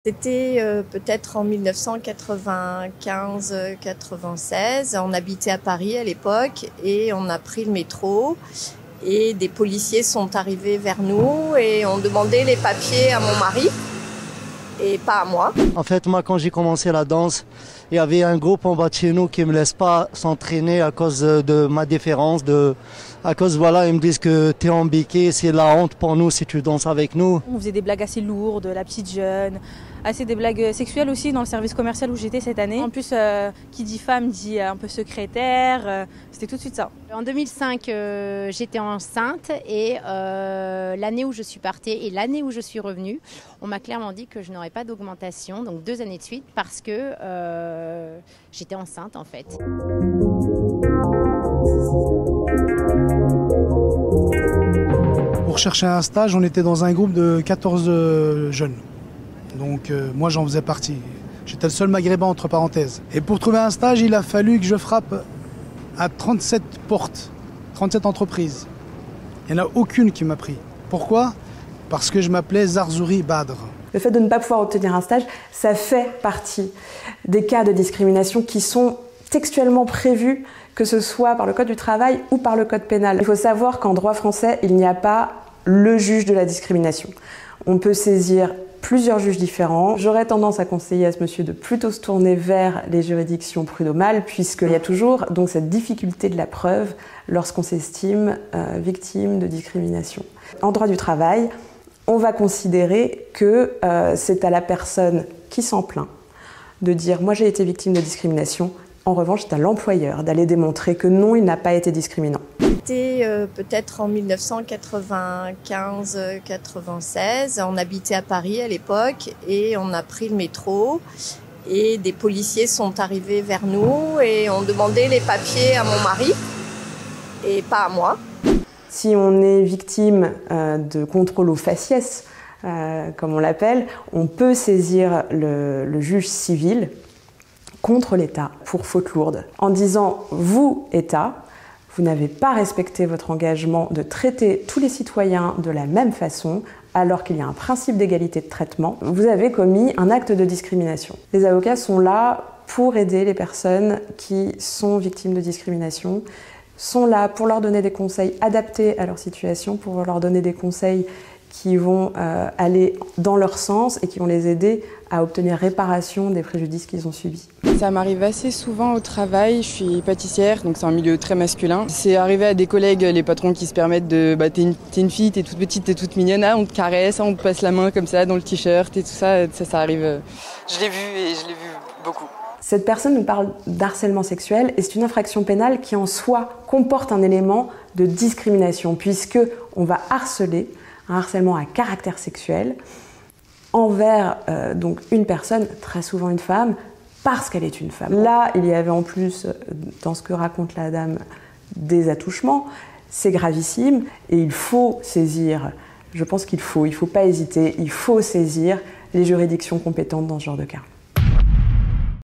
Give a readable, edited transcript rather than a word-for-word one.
C'était peut-être en 1995-96. On habitait à Paris à l'époque et on a pris le métro. Et des policiers sont arrivés vers nous et ont demandé les papiers à mon mari et pas à moi. En fait, moi, quand j'ai commencé la danse, il y avait un groupe en bas de chez nous qui ne me laisse pas s'entraîner à cause de ma différence. À cause, voilà, ils me disent que tu es embiqué, c'est la honte pour nous si tu danses avec nous. On faisait des blagues assez lourdes, la petite jeune, assez des blagues sexuelles aussi dans le service commercial où j'étais cette année. En plus, qui dit femme dit un peu secrétaire, c'était tout de suite ça. En 2005, j'étais enceinte et l'année où je suis partie et l'année où je suis revenue, on m'a clairement dit que je n'aurais pas d'augmentation, donc 2 années de suite, parce que j'étais enceinte en fait. Pour chercher un stage, on était dans un groupe de 14 jeunes. Donc moi j'en faisais partie. J'étais le seul maghrébin entre parenthèses. Et pour trouver un stage, il a fallu que je frappe à 37 portes, 37 entreprises. Il n'y en a aucune qui m'a pris. Pourquoi? Parce que je m'appelais Zarzouri Badr. Le fait de ne pas pouvoir obtenir un stage, ça fait partie des cas de discrimination qui sont textuellement prévus, que ce soit par le Code du travail ou par le Code pénal. Il faut savoir qu'en droit français, il n'y a pas le juge de la discrimination. On peut saisir plusieurs juges différents. J'aurais tendance à conseiller à ce monsieur de plutôt se tourner vers les juridictions prud'homales, puisqu'il y a toujours donc cette difficulté de la preuve lorsqu'on s'estime victime de discrimination. En droit du travail, on va considérer que c'est à la personne qui s'en plaint de dire « moi j'ai été victime de discrimination ». En revanche, c'est à l'employeur d'aller démontrer que non, il n'a pas été discriminant. C'était peut-être en 1995-96. On habitait à Paris à l'époque et on a pris le métro. Et des policiers sont arrivés vers nous et ont demandé les papiers à mon mari et pas à moi. Si on est victime de contrôle aux faciès, comme on l'appelle, on peut saisir le juge civil contre l'État pour faute lourde, en disant « vous, État, vous n'avez pas respecté votre engagement de traiter tous les citoyens de la même façon, alors qu'il y a un principe d'égalité de traitement, vous avez commis un acte de discrimination ». Les avocats sont là pour aider les personnes qui sont victimes de discrimination, sont là pour leur donner des conseils adaptés à leur situation, pour leur donner des conseils qui vont aller dans leur sens et qui vont les aider à obtenir réparation des préjudices qu'ils ont subis. Ça m'arrive assez souvent au travail, je suis pâtissière, donc c'est un milieu très masculin. C'est arrivé à des collègues, les patrons qui se permettent de « t'es une fille, t'es toute petite, t'es toute mignonne, on te caresse, on te passe la main comme ça dans le t-shirt et tout ça, ça arrive. Je l'ai vu et je l'ai vu beaucoup. Cette personne nous parle d'harcèlement sexuel et c'est une infraction pénale qui en soi comporte un élément de discrimination puisque on va harceler, un harcèlement à caractère sexuel envers donc une personne, très souvent une femme, parce qu'elle est une femme. Là, il y avait en plus, dans ce que raconte la dame, des attouchements. C'est gravissime et il faut saisir, je pense il faut pas hésiter, il faut saisir les juridictions compétentes dans ce genre de cas.